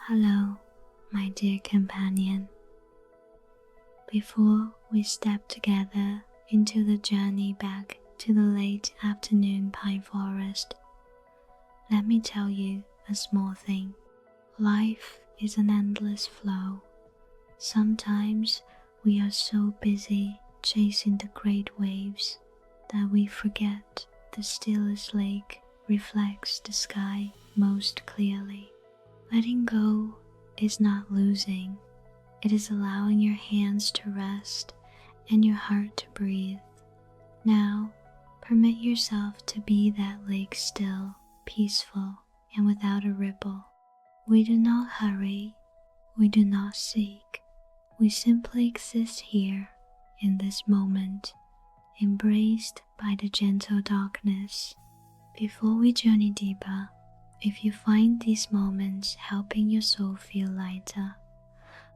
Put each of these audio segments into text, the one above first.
Hello, my dear companion. Before we step together into the journey back to the late afternoon pine forest, let me tell you a small thing. Life is an endless flow. Sometimes we are so busy chasing the great waves that we forget the stillest lake reflects the sky most clearly. Letting go is not losing. It is allowing your hands to rest and your heart to breathe. Now, permit yourself to be that lake still, peaceful, and without a ripple. We do not hurry. We do not seek. We simply exist here in this moment, embraced by the gentle darkness. Before we journey deeper, if you find these moments helping your soul feel lighter,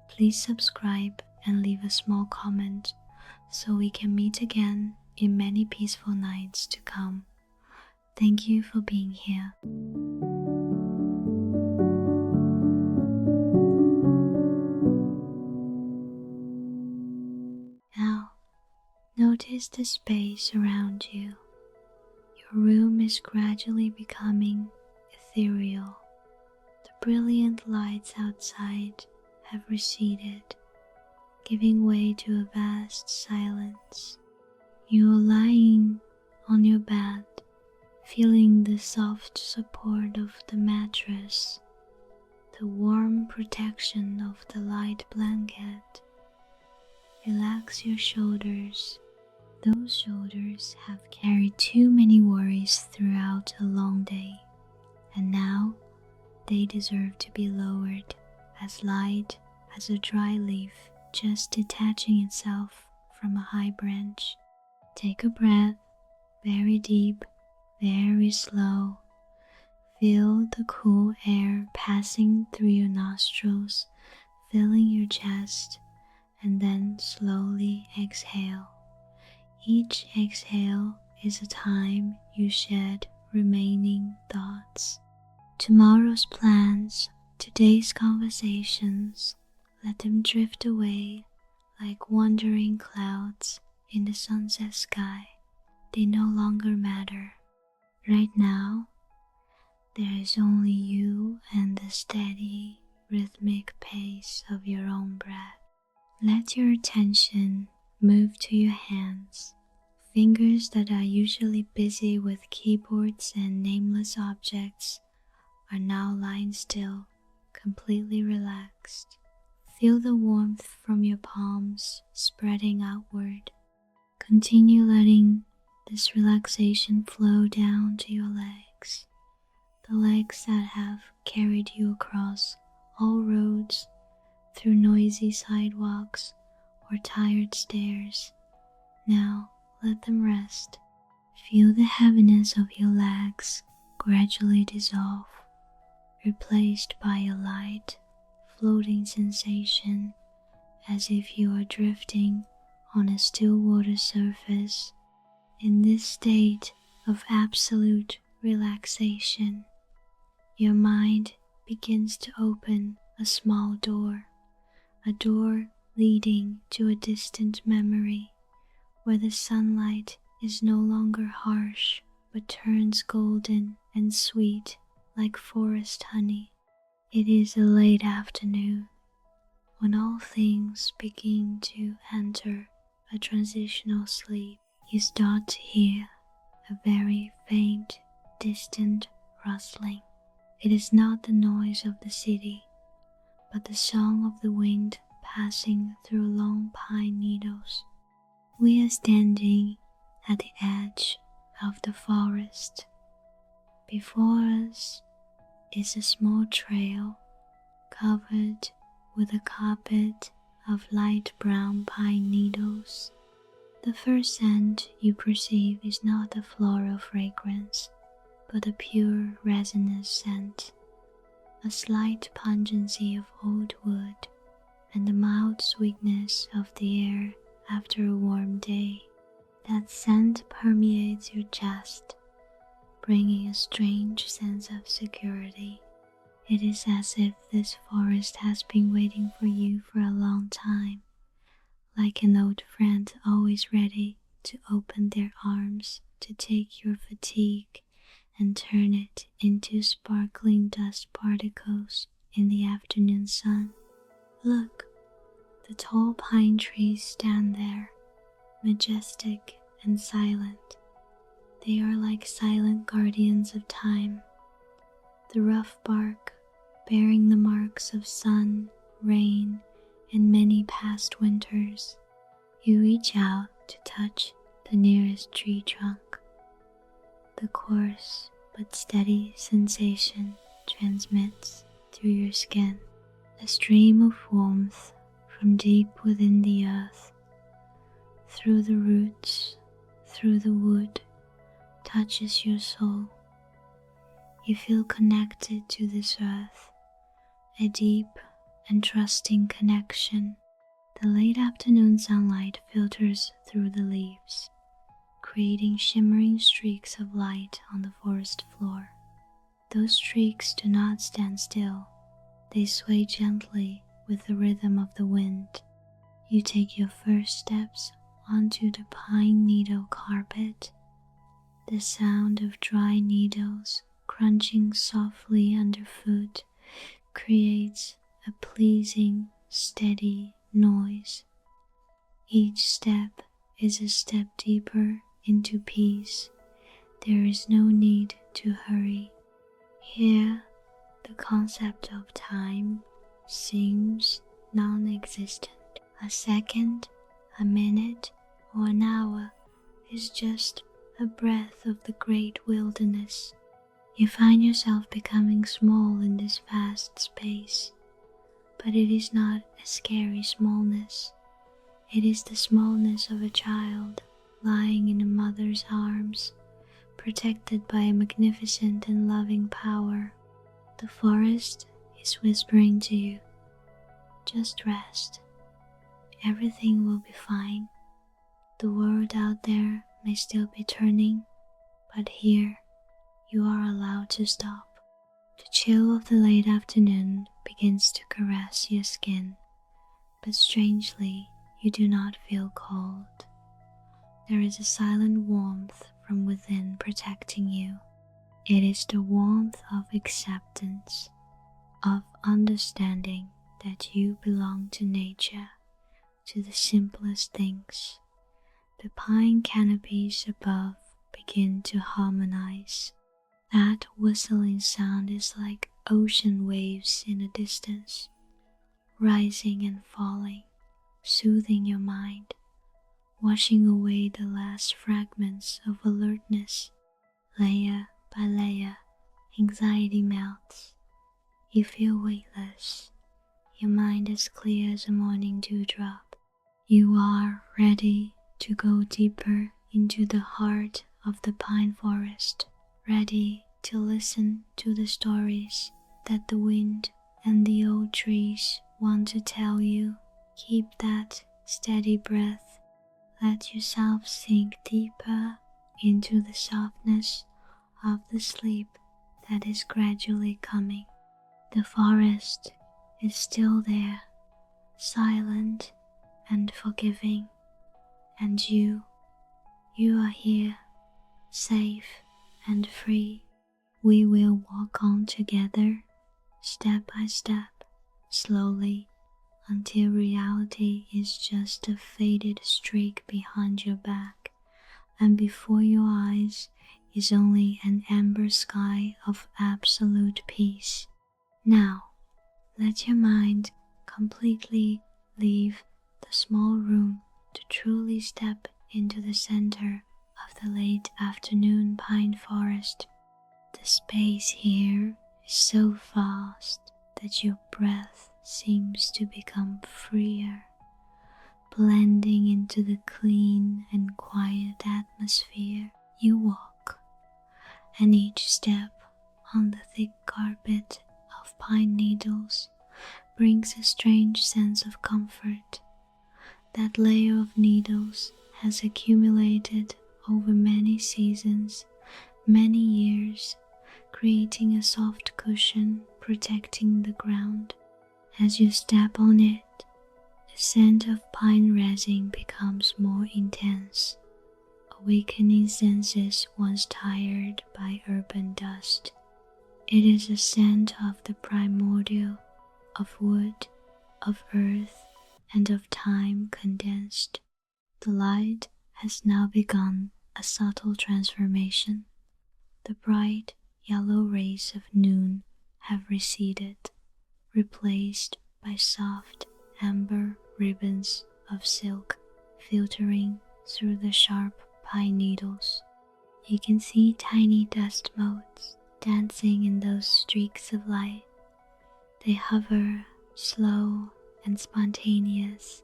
please subscribe and leave a small comment so we can meet again in many peaceful nights to come. Thank you for being here. Now, notice the space around you. Your room is gradually becoming ethereal. The brilliant lights outside have receded, giving way to a vast silence. You are lying on your bed, feeling the soft support of the mattress, the warm protection of the light blanket. Relax your shoulders. Those shoulders have carried too many worries throughout a long day, and now they deserve to be lowered, as light as a dry leaf just detaching itself from a high branch. Take a breath, very deep, very slow. Feel the cool air passing through your nostrils, filling your chest, and then slowly exhale. Each exhale is a time you shed remaining thoughts. Tomorrow's plans, today's conversations, let them drift away like wandering clouds in the sunset sky. They no longer matter. Right now, there is only you and the steady, rhythmic pace of your own breath. Let your attention move to your hands. Fingers that are usually busy with keyboards and nameless objects are now lying still, completely relaxed. Feel the warmth from your palms spreading outward. Continue letting this relaxation flow down to your legs, the legs that have carried you across all roads, through noisy sidewalks or tired stairs. Now let them rest. Feel the heaviness of your legs gradually dissolve, replaced by a light, floating sensation as if you are drifting on a still water surface. In this state of absolute relaxation, your mind begins to open a small door, a door leading to a distant memory where the sunlight is no longer harsh but turns golden and sweet like forest honey. It is a late afternoon when all things begin to enter a transitional sleep. You start to hear a very faint, distant rustling. It is not the noise of the city, but the song of the wind passing through long pine needles. We are standing at the edge of the forest. Before us is a small trail covered with a carpet of light brown pine needles. The first scent you perceive is not the floral fragrance, but a pure resinous scent, a slight pungency of old wood, and the mild sweetness of the air after a warm day. That scent permeates your chest, bringing a strange sense of security. It is as if this forest has been waiting for you for a long time, like an old friend always ready to open their arms to take your fatigue and turn it into sparkling dust particles in the afternoon sun. Look, the tall pine trees stand there, majestic and silent. They are like silent guardians of time. The rough bark, bearing the marks of sun, rain, and many past winters. You reach out to touch the nearest tree trunk. The coarse but steady sensation transmits through your skin. A stream of warmth from deep within the earth, through the roots, through the wood, touches your soul. You feel connected to this earth, a deep and trusting connection. The late afternoon sunlight filters through the leaves, creating shimmering streaks of light on the forest floor. Those streaks do not stand still. They sway gently with the rhythm of the wind. You take your first steps onto the pine needle carpet. The sound of dry needles crunching softly underfoot creates a pleasing, steady noise. Each step is a step deeper into peace. There is no need to hurry. Here, the concept of time seems non-existent. A second, a minute, or an hour is just a breath of the great wilderness. You find yourself becoming small in this vast space, but it is not a scary smallness. It is the smallness of a child lying in a mother's arms, protected by a magnificent and loving power. The forest is whispering to you, just rest. Everything will be fine. The world out there may still be turning, but here you are allowed to stop. The chill of the late afternoon begins to caress your skin, but strangely you do not feel cold. There is a silent warmth from within protecting you. It is the warmth of acceptance, of understanding that you belong to nature, to the simplest things. The pine canopies above begin to harmonize. That whistling sound is like ocean waves in the distance, rising and falling, soothing your mind, washing away the last fragments of alertness. Layer by layer, anxiety melts. You feel weightless. Your mind is clear as a morning dewdrop. You are ready to go deeper into the heart of the pine forest, ready to listen to the stories that the wind and the old trees want to tell you. Keep that steady breath. Let yourself sink deeper into the softness of the sleep that is gradually coming. The forest is still there, silent and forgiving, and you are here, safe and free. We will walk on together, step by step, slowly, until reality is just a faded streak behind your back, and before your eyes is only an amber sky of absolute peace. Now, let your mind completely leave the small room to truly step into the center of the late afternoon pine forest. The space here is so vast that your breath seems to become freer, blending into the clean and quiet atmosphere. You walk, and each step on the thick carpet of pine needles brings a strange sense of comfort. That layer of needles has accumulated over many seasons, many years, creating a soft cushion protecting the ground. As you step on it, the scent of pine resin becomes more intense, awakening senses once tired by urban dust. It is a scent of the primordial, of wood, of earth, and of time condensed. The light has now begun a subtle transformation. The bright yellow rays of noon have receded, replaced by soft amber ribbons of silk filtering through the sharp pine needles. You can see tiny dust motes dancing in those streaks of light. They hover, slow and spontaneous,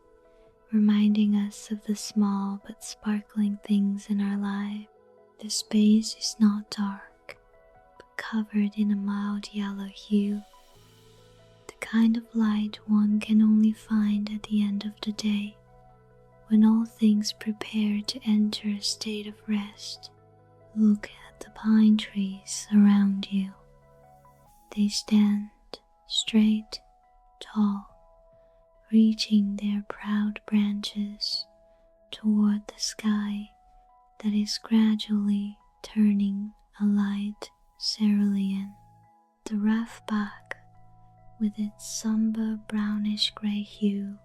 reminding us of the small but sparkling things in our life. The space is not dark, but covered in a mild yellow hue, the kind of light one can only find at the end of the day, when all things prepare to enter a state of rest. Look at the pine trees around you. They stand straight, tall, reaching their proud branches toward the sky that is gradually turning a light cerulean. The rough bark, with its somber brownish-gray hue,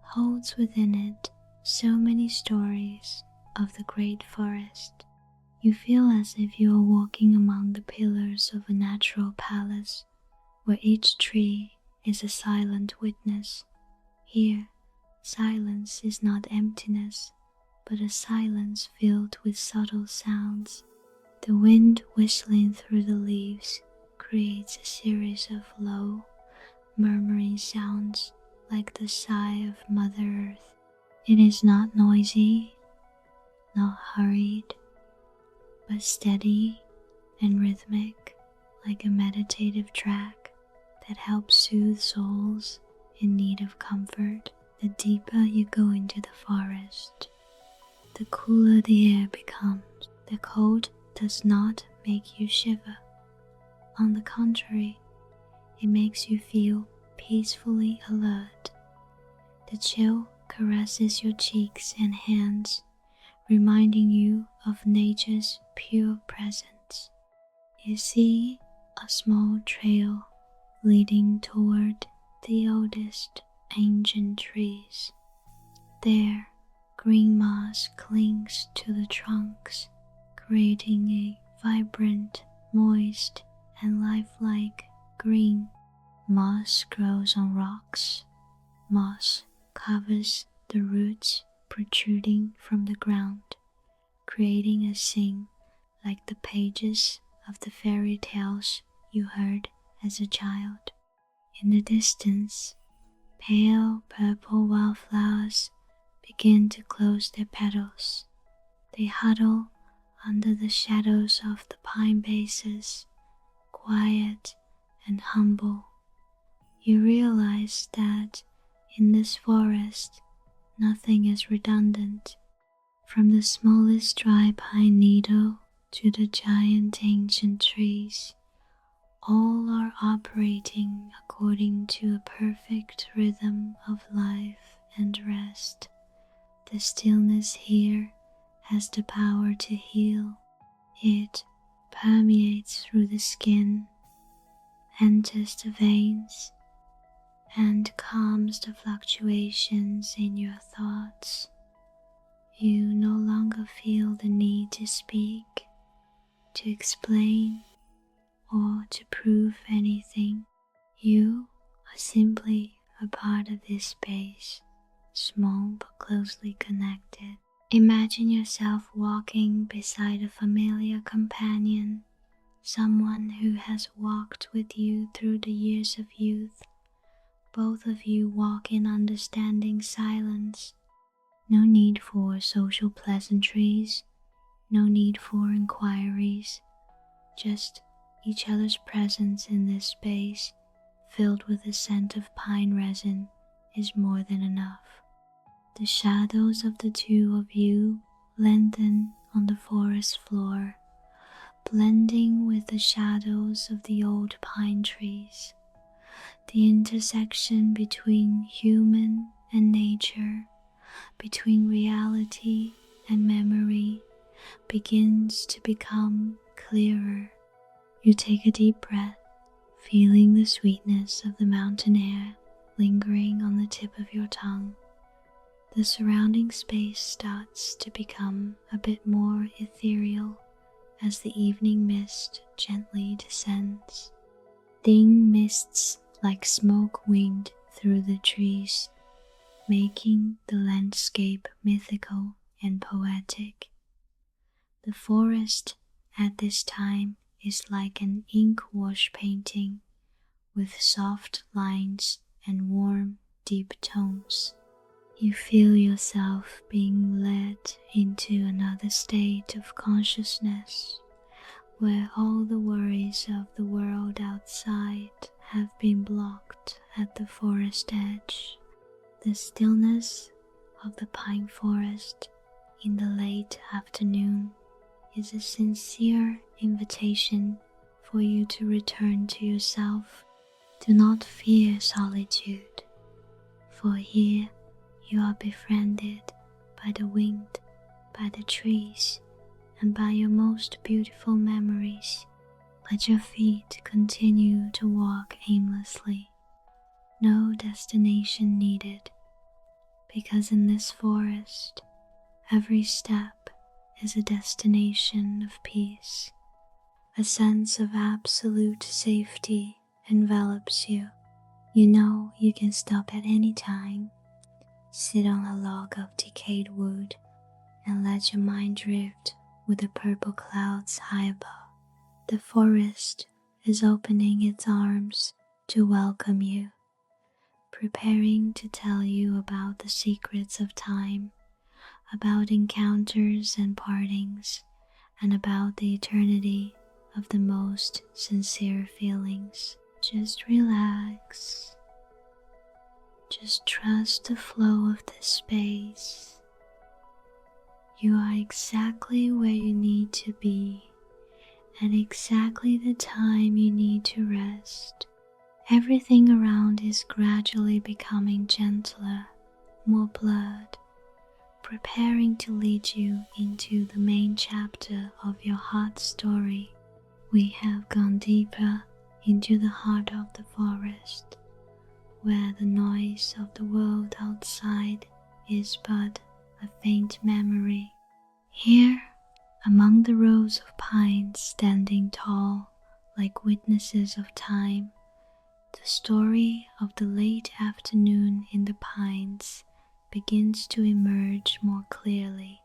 holds within it so many stories of the great forest. You feel as if you are walking among the pillars of a natural palace, where each tree is a silent witness. Here, silence is not emptiness, but a silence filled with subtle sounds. The wind whistling through the leaves creates a series of low, murmuring sounds like the sigh of Mother Earth. It is not noisy, not hurried, but steady and rhythmic, like a meditative track that helps soothe souls in need of comfort. The deeper you go into the forest, the cooler the air becomes. The cold does not make you shiver. On the contrary, it makes you feel peacefully alert. The chill caresses your cheeks and hands, reminding you of nature's pure presence. You see a small trail leading toward the oldest ancient trees. There, green moss clings to the trunks, creating a vibrant, moist, and lifelike green. Moss grows on rocks. Moss covers the roots protruding from the ground, creating a scene like the pages of the fairy tales you heard as a child. In the distance, pale purple wildflowers begin to close their petals. They huddle under the shadows of the pine bases, quiet and humble. You realize that in this forest, nothing is redundant. From the smallest dry pine needle to the giant ancient trees, all are operating according to a perfect rhythm of life and rest. The stillness here has the power to heal. It permeates through the skin, enters the veins, and calms the fluctuations in your thoughts. You no longer feel the need to speak, to explain, or to prove anything. You are simply a part of this space, small but closely connected. Imagine yourself walking beside a familiar companion, someone who has walked with you through the years of youth. Both of you walk in understanding silence. No need for social pleasantries, no need for inquiries, just each other's presence in this space, filled with the scent of pine resin, is more than enough. The shadows of the two of you lengthen on the forest floor, blending with the shadows of the old pine trees. The intersection between human and nature, between reality and memory, begins to become clearer. You take a deep breath, feeling the sweetness of the mountain air lingering on the tip of your tongue. The surrounding space starts to become a bit more ethereal as the evening mist gently descends. Thin mists like smoke winged through the trees, making the landscape mythical and poetic. The forest at this time is like an ink wash painting with soft lines and warm, deep tones. You feel yourself being led into another state of consciousness where all the worries of the world outside have been blocked at the forest edge. The stillness of the pine forest in the late afternoon is a sincere invitation for you to return to yourself. Do not fear solitude, for here you are befriended by the wind, by the trees, and by your most beautiful memories. Let your feet continue to walk aimlessly. No destination needed, because in this forest, every step is a destination of peace. A sense of absolute safety envelops you. You know you can stop at any time. Sit on a log of decayed wood and let your mind drift with the purple clouds high above. The forest is opening its arms to welcome you, preparing to tell you about the secrets of time, about encounters and partings, and about the eternity of the most sincere feelings. Just relax. Just trust the flow of this space. You are exactly where you need to be, at exactly the time you need to rest. Everything around is gradually becoming gentler, more blurred, preparing to lead you into the main chapter of your heart story. We have gone deeper into the heart of the forest, where the noise of the world outside is but a faint memory. Here, among the rows of pines standing tall like witnesses of time, the story of the late afternoon in the pines begins to emerge more clearly,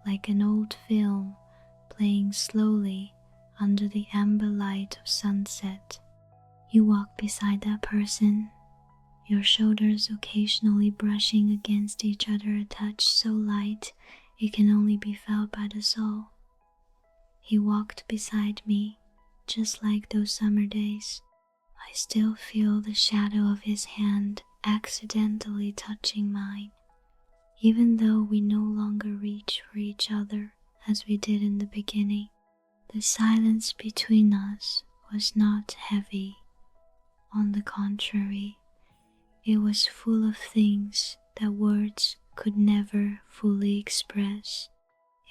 like an old film playing slowly under the amber light of sunset. You walk beside that person, your shoulders occasionally brushing against each other, a touch so light it can only be felt by the soul. He walked beside me, just like those summer days. I still feel the shadow of his hand accidentally touching mine, even though we no longer reach for each other as we did in the beginning. The silence between us was not heavy. On the contrary, it was full of things that words could never fully express.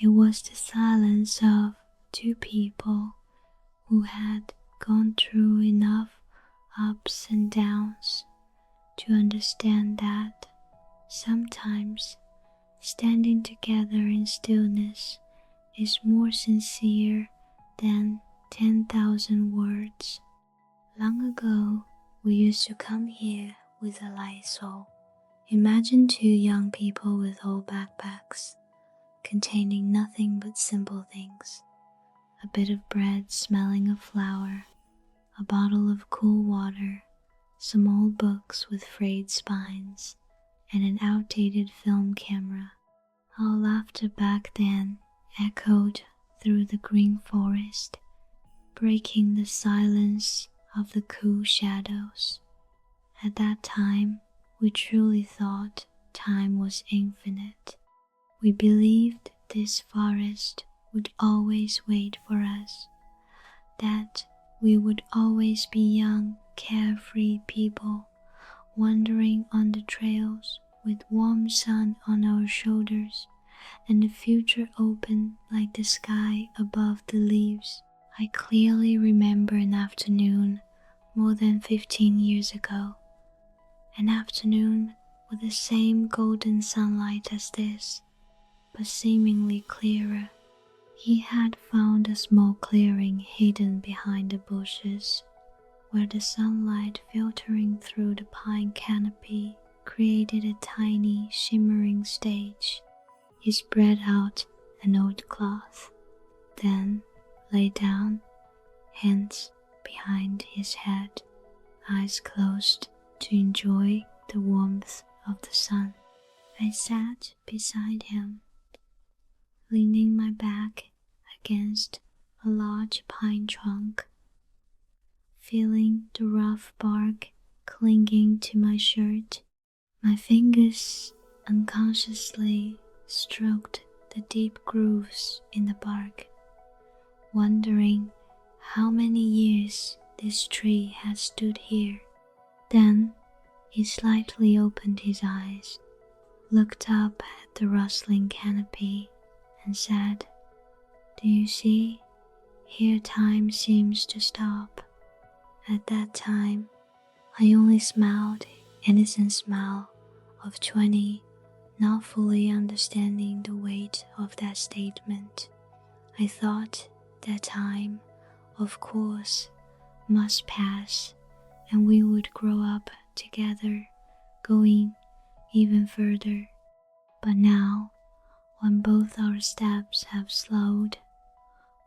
It was the silence of two people who had gone through enough ups and downs to understand that sometimes standing together in stillness is more sincere than 10,000 words. Long ago, we used to come here with a light soul. Imagine two young people with old backpacks containing nothing but simple things: a bit of bread smelling of flour, a bottle of cool water, some old books with frayed spines, and an outdated film camera. Our laughter back then echoed through the green forest, breaking the silence of the cool shadows. At that time, we truly thought time was infinite. We believed this forest would always wait for us, that we would always be young, carefree people, wandering on the trails with warm sun on our shoulders and the future open like the sky above the leaves. I clearly remember an afternoon more than 15 years ago, an afternoon with the same golden sunlight as this, but seemingly clearer. He had found a small clearing hidden behind the bushes, where the sunlight filtering through the pine canopy created a tiny, shimmering stage. He spread out an old cloth, then lay down, hands behind his head, eyes closed to enjoy the warmth of the sun. I sat beside him, leaning my back against a large pine trunk, feeling the rough bark clinging to my shirt. My fingers unconsciously stroked the deep grooves in the bark, wondering how many years this tree had stood here. Then he slightly opened his eyes, looked up at the rustling canopy, and said, "Do you see? Here time seems to stop." At that time, I only smiled an innocent smile of 20, not fully understanding the weight of that statement. I thought that time, of course, must pass, and we would grow up together, going even further. But now, when both our steps have slowed,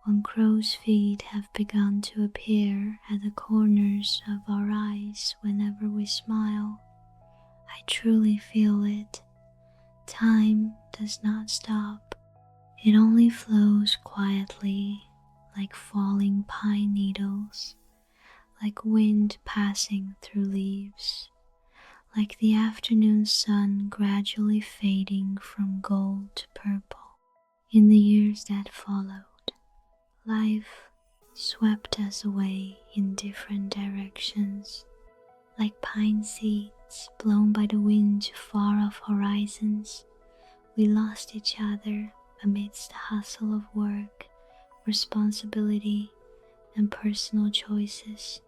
when crow's feet have begun to appear at the corners of our eyes whenever we smile, I truly feel it. Time does not stop. It only flows quietly, like falling pine needles, like wind passing through leaves, like the afternoon sun gradually fading from gold to purple. In the years that followed, life swept us away in different directions, like pine seeds blown by the wind to far-off horizons. We lost each other amidst the hustle of work, responsibility, and personal choices.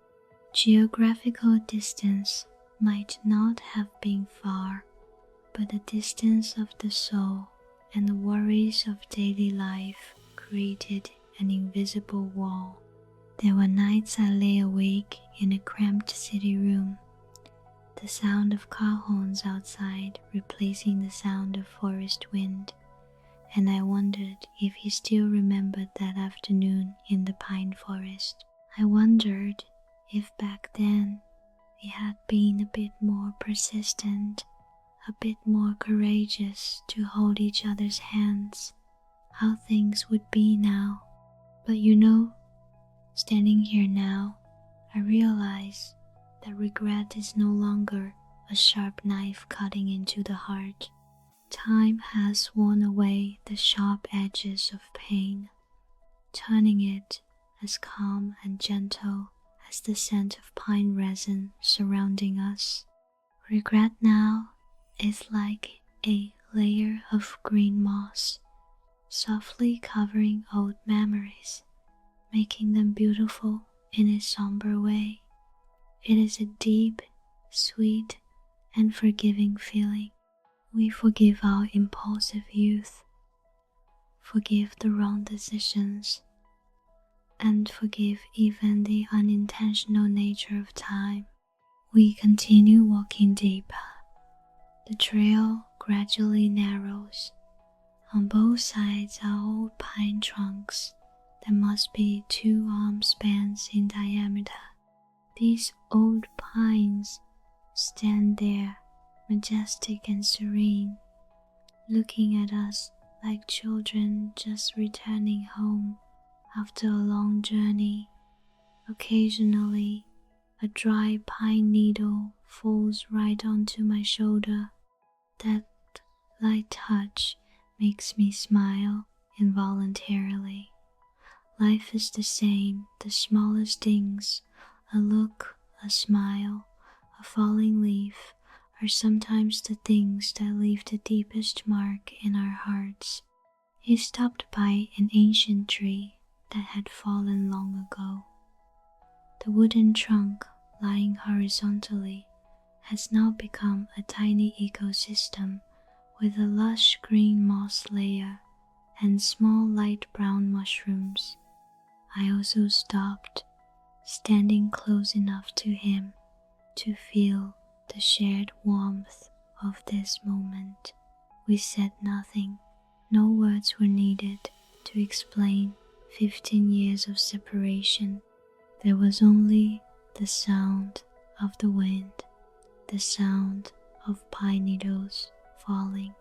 Geographical distance might not have been far, but the distance of the soul and the worries of daily life created an invisible wall. There were nights I lay awake in a cramped city room, the sound of car horns outside replacing the sound of forest wind, and I wondered if he still remembered that afternoon in the pine forest. I wondered if back then we had been a bit more persistent, a bit more courageous to hold each other's hands, how things would be now. But you know, standing here now, I realize that regret is no longer a sharp knife cutting into the heart. Time has worn away the sharp edges of pain, turning it as calm and gentle as the scent of pine resin surrounding us. Regret now is like a layer of green moss, softly covering old memories, making them beautiful in a somber way. It is a deep, sweet, and forgiving feeling. We forgive our impulsive youth, forgive the wrong decisions, and forgive even the unintentional nature of time. We continue walking deeper. The trail gradually narrows. On both sides are old pine trunks that must be 2 arm spans in diameter. These old pines stand there, majestic and serene, looking at us like children just returning home after a long journey. Occasionally, a dry pine needle falls right onto my shoulder. That light touch makes me smile involuntarily, Life is the same, the smallest things, a look, a smile, a falling leaf, are sometimes the things that leave the deepest mark in our hearts. He stopped by an ancient tree that had fallen long ago. The wooden trunk, lying horizontally, has now become a tiny ecosystem with a lush green moss layer and small light brown mushrooms. I also stopped, standing close enough to him to feel the shared warmth of this moment. We said nothing. No words were needed to explain 15 years of separation. There was only the sound of the wind, the sound of pine needles falling,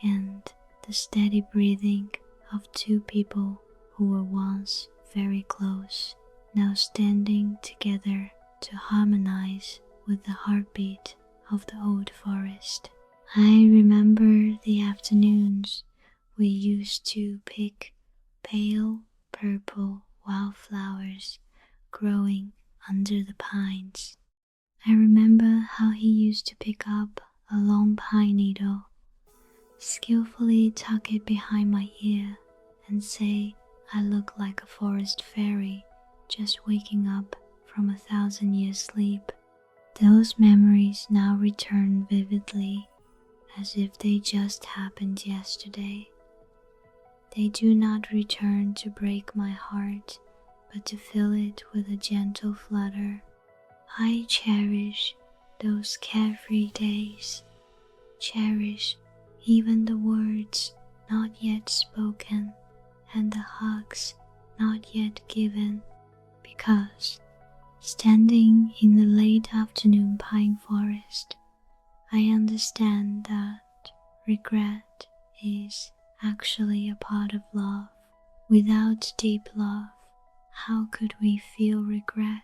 and the steady breathing of two people who were once very close, now standing together to harmonize with the heartbeat of the old forest. I remember the afternoons we used to pick pale purple wildflowers growing under the pines. I remember how he used to pick up a long pine needle, skillfully tuck it behind my ear, and say I look like a forest fairy just waking up from a 1,000-year sleep. Those memories now return vividly, as if they just happened yesterday. They do not return to break my heart, but to fill it with a gentle flutter. I cherish those carefree days, cherish even the words not yet spoken and the hugs not yet given, because standing in the late afternoon pine forest, I understand that regret is actually a part of love. Without deep love, how could we feel regret?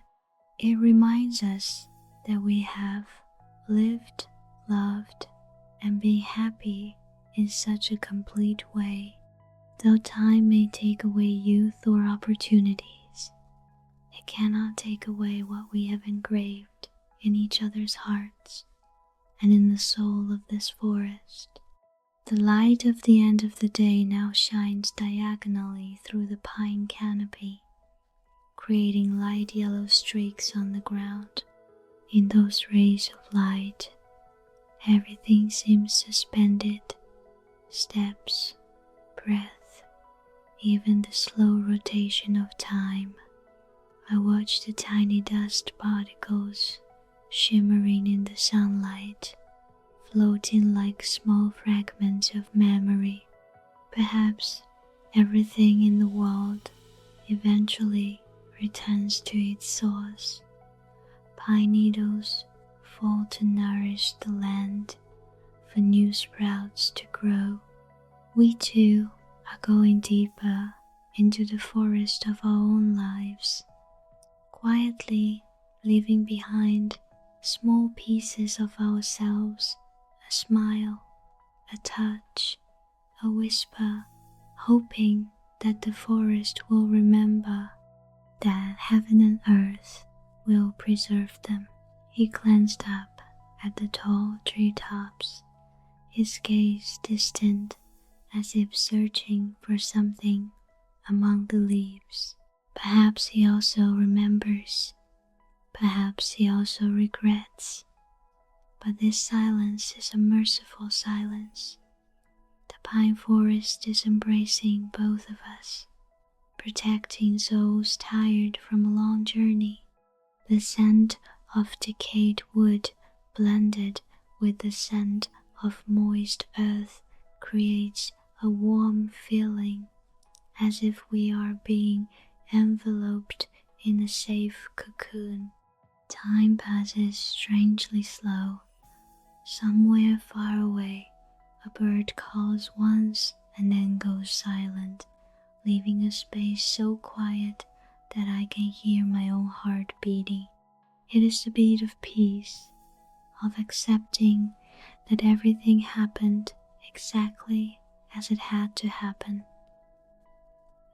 It reminds us that we have lived, loved, and been happy in such a complete way. Though time may take away youth or opportunities, it cannot take away what we have engraved in each other's hearts and in the soul of this forest. The light of the end of the day now shines diagonally through the pine canopy, creating light yellow streaks on the ground. In those rays of light, everything seems suspended, steps, breath, even the slow rotation of time. I watch the tiny dust particles shimmering in the sunlight, floating like small fragments of memory. Perhaps everything in the world eventually returns to its source. Pine needles fall to nourish the land for new sprouts to grow. We too are going deeper into the forest of our own lives, quietly leaving behind small pieces of ourselves, a smile, a touch, a whisper, hoping that the forest will remember, that heaven and earth will preserve them. He glanced up at the tall treetops, his gaze distant as if searching for something among the leaves. Perhaps he also remembers, perhaps he also regrets, but this silence is a merciful silence. The pine forest is embracing both of us, protecting souls tired from a long journey. The scent of decayed wood blended with the scent of moist earth creates a warm feeling, as if we are being enveloped in a safe cocoon. Time passes strangely slow. Somewhere far away, a bird calls once and then goes silent, leaving a space so quiet that I can hear my own heart beating. It is the beat of peace, of accepting that everything happened exactly as it had to happen.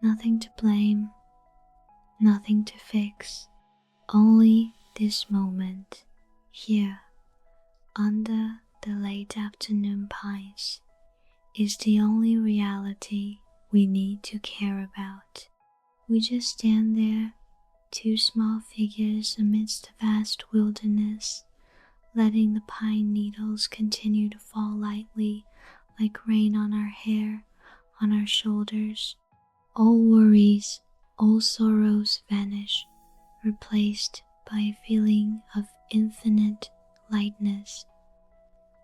Nothing to blame, nothing to fix, only this moment, here, under the late afternoon pines, is the only reality we need to care about. We just stand there, two small figures amidst the vast wilderness, letting the pine needles continue to fall lightly like rain on our hair, on our shoulders. All worries, all sorrows vanish, replaced by a feeling of infinite lightness.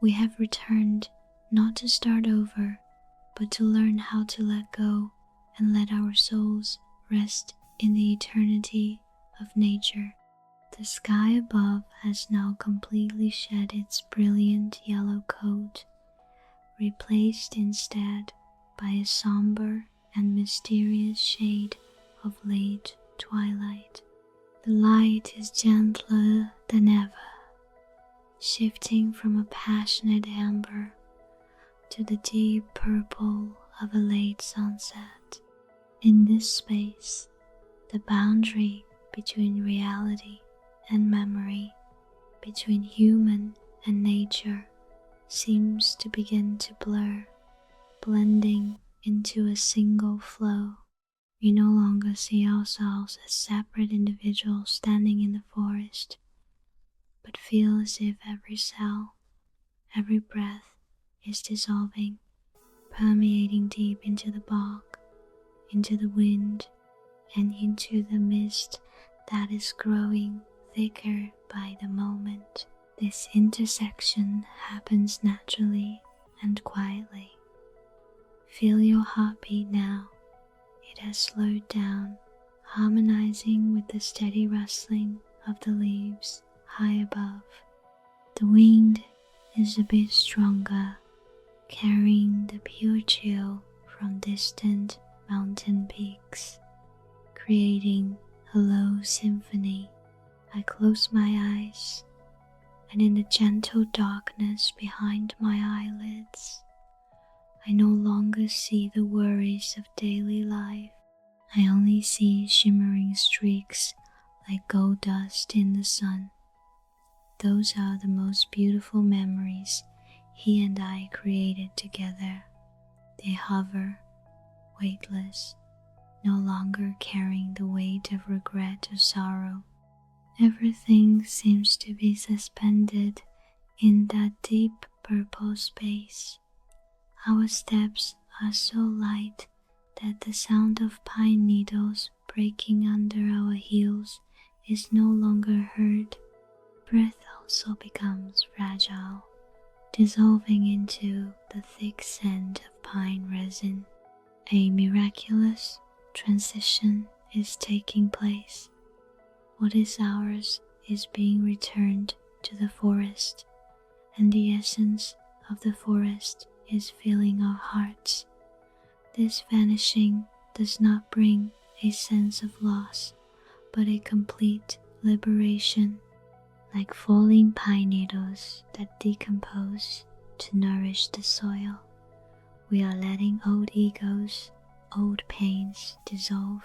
We have returned not to start over, but to learn how to let go and let our souls rest in the eternity of nature. The sky above has now completely shed its brilliant yellow coat, replaced instead by a somber and mysterious shade of late twilight. The light is gentler than ever, shifting from a passionate amber to the deep purple of a late sunset. In this space, the boundary between reality and memory, between human and nature, seems to begin to blur, blending into a single flow. We no longer see ourselves as separate individuals standing in the forest, but feel as if every cell, every breath is dissolving, permeating deep into the bark, into the wind, and into the mist that is growing thicker by the moment. This intersection happens naturally and quietly. Feel your heartbeat now. It has slowed down, harmonizing with the steady rustling of the leaves high above. The wind is a bit stronger, carrying the pure chill from distant mountain peaks, creating a low symphony. I close my eyes, and in the gentle darkness behind my eyelids, I no longer see the worries of daily life. I only see shimmering streaks like gold dust in the sun. Those are the most beautiful memories he and I created together. They hover, weightless, no longer carrying the weight of regret or sorrow. Everything seems to be suspended in that deep purple space. Our steps are so light that the sound of pine needles breaking under our heels is no longer heard. Breath also becomes fragile, dissolving into the thick scent of pine resin. A miraculous transition is taking place. What is ours is being returned to the forest, and the essence of the forest is filling our hearts. This vanishing does not bring a sense of loss, but a complete liberation, like falling pine needles that decompose to nourish the soil. We are letting old egos, old pains dissolve,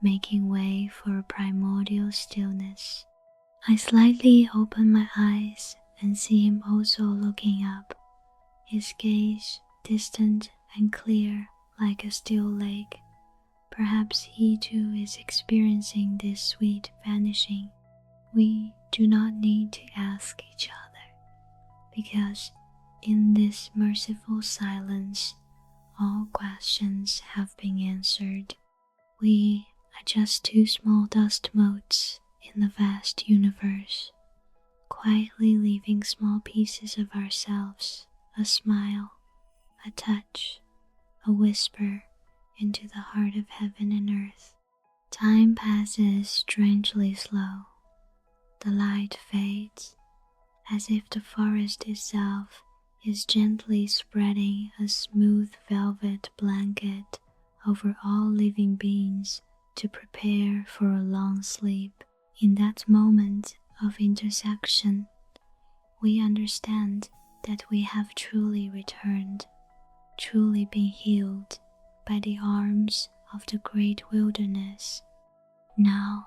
making way for a primordial stillness. I slightly open my eyes and see him also looking up, his gaze distant and clear like a still lake. Perhaps he too is experiencing this sweet vanishing. We do not need to ask each other, because in this merciful silence, all questions have been answered. We are just two small dust motes in the vast universe, quietly leaving small pieces of ourselves, a smile, a touch, a whisper into the heart of heaven and earth. Time passes strangely slow. The light fades, as if the forest itself is gently spreading a smooth velvet blanket over all living beings to prepare for a long sleep. In that moment of intersection, we understand that we have truly returned, truly been healed by the arms of the great wilderness. Now,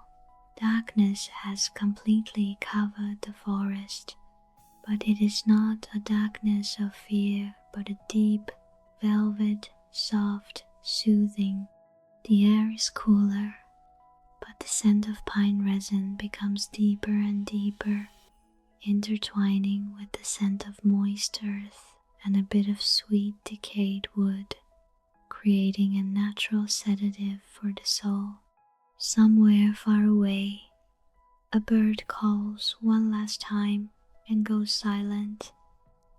darkness has completely covered the forest, but it is not a darkness of fear, but a deep, velvet, soft, soothing. The air is cooler, but the scent of pine resin becomes deeper and deeper, intertwining with the scent of moist earth and a bit of sweet decayed wood, creating a natural sedative for the soul. Somewhere far away, a bird calls one last time and goes silent,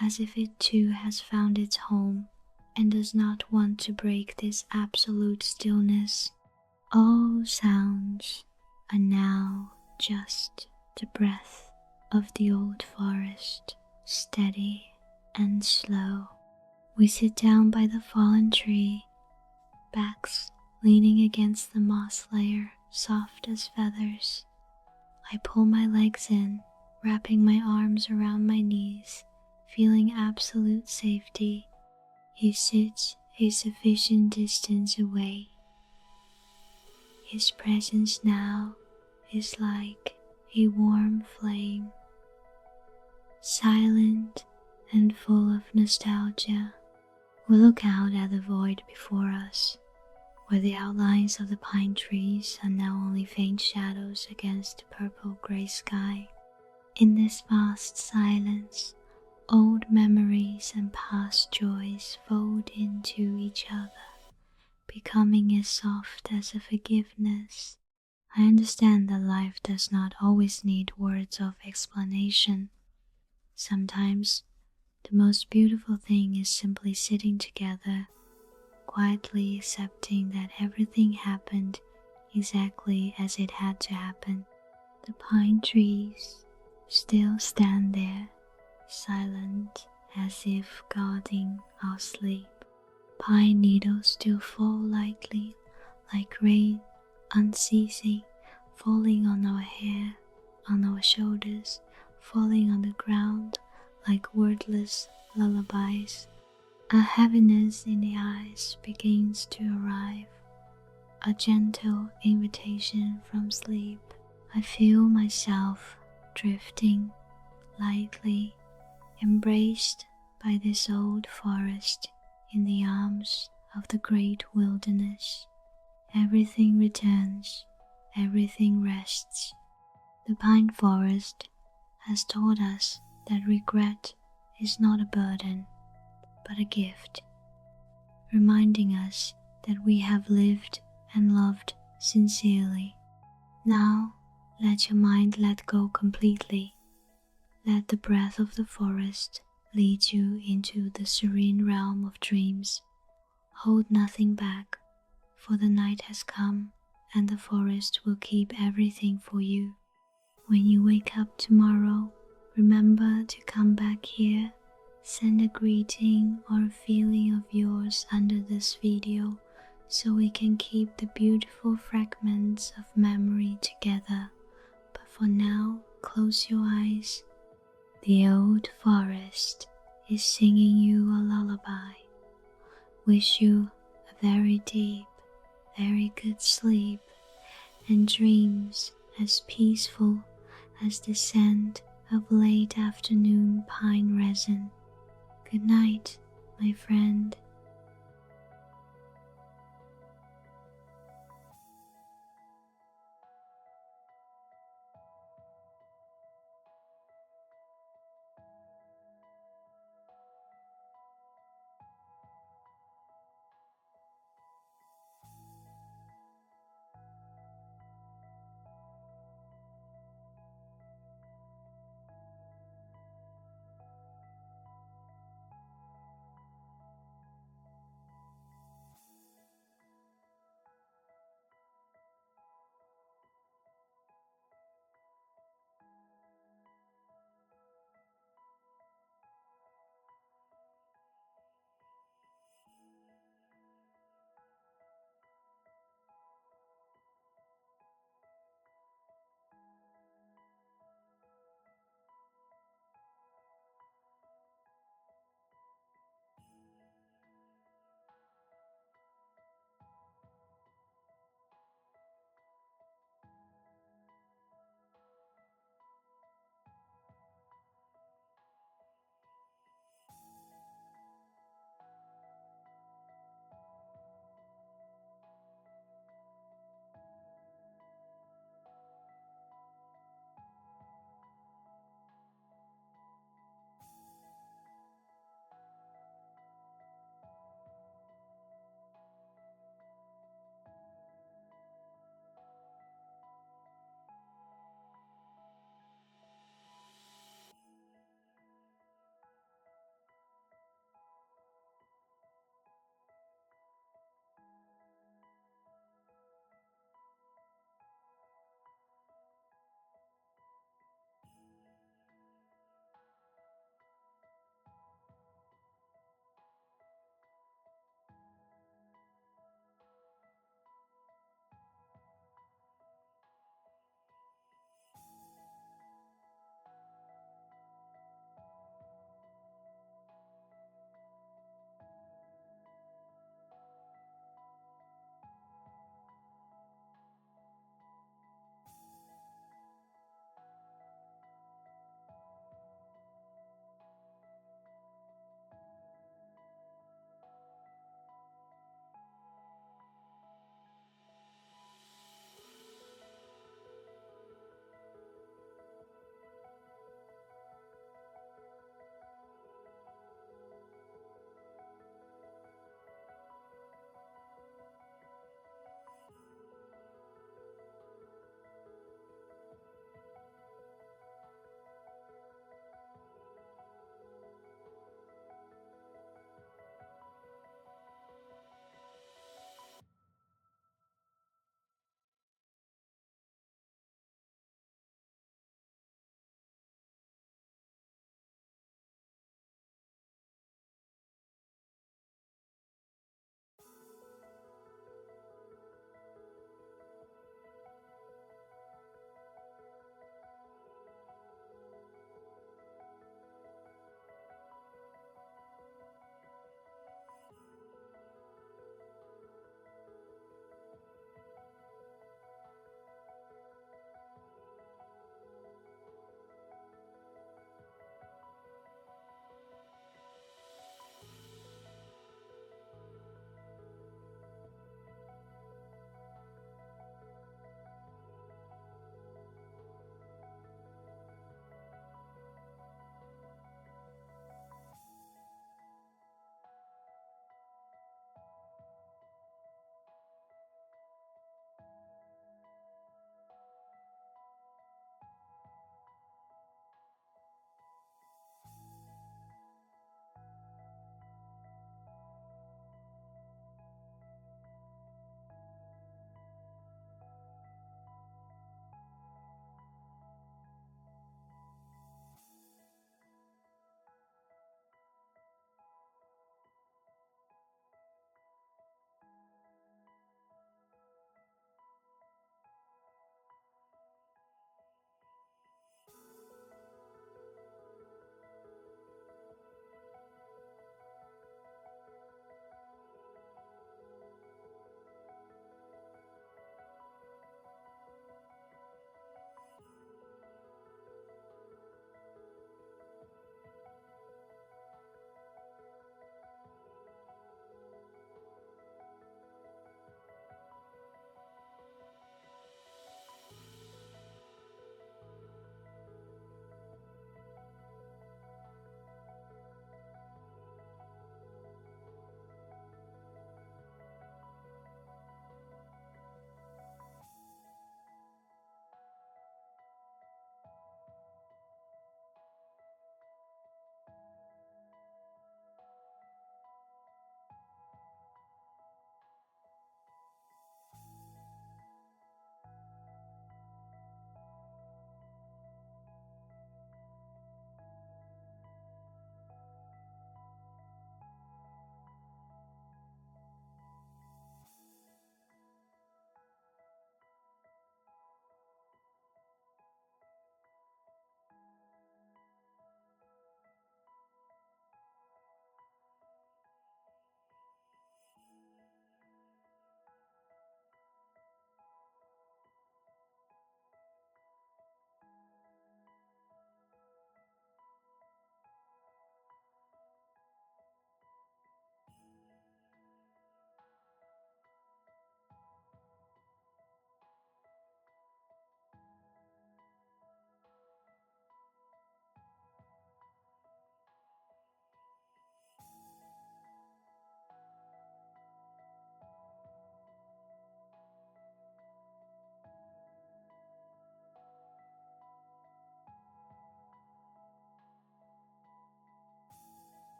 as if it too has found its home and does not want to break this absolute stillness. All sounds are now just the breath of the old forest, steady and slow. We sit down by the fallen tree, backs leaning against the moss layer, soft as feathers. I pull my legs in, wrapping my arms around my knees, feeling absolute safety. He sits a sufficient distance away. His presence now is like a warm flame, silent and full of nostalgia. We look out at the void before us, where the outlines of the pine trees are now only faint shadows against the purple-gray sky. In this vast silence, old memories and past joys fold into each other, becoming as soft as a forgiveness. I understand that life does not always need words of explanation. Sometimes, the most beautiful thing is simply sitting together, quietly accepting that everything happened exactly as it had to happen. The pine trees still stand there, silent as if guarding our sleep. Pine needles still fall lightly, like rain, unceasing, falling on our hair, on our shoulders, falling on the ground like wordless lullabies. A heaviness in the eyes begins to arrive, a gentle invitation from sleep. I feel myself drifting lightly, embraced by this old forest in the arms of the great wilderness. Everything returns, everything rests. The pine forest has taught us that regret is not a burden, but a gift, reminding us that we have lived and loved sincerely. Now, let your mind let go completely. Let the breath of the forest lead you into the serene realm of dreams. Hold nothing back, for the night has come and the forest will keep everything for you. When you wake up tomorrow, remember to come back here. Send a greeting or a feeling of yours under this video so we can keep the beautiful fragments of memory together. But for now, close your eyes. The old forest is singing you a lullaby. Wish you a very deep, very good sleep and dreams as peaceful as the scent of late afternoon pine resin. Good night, my friend.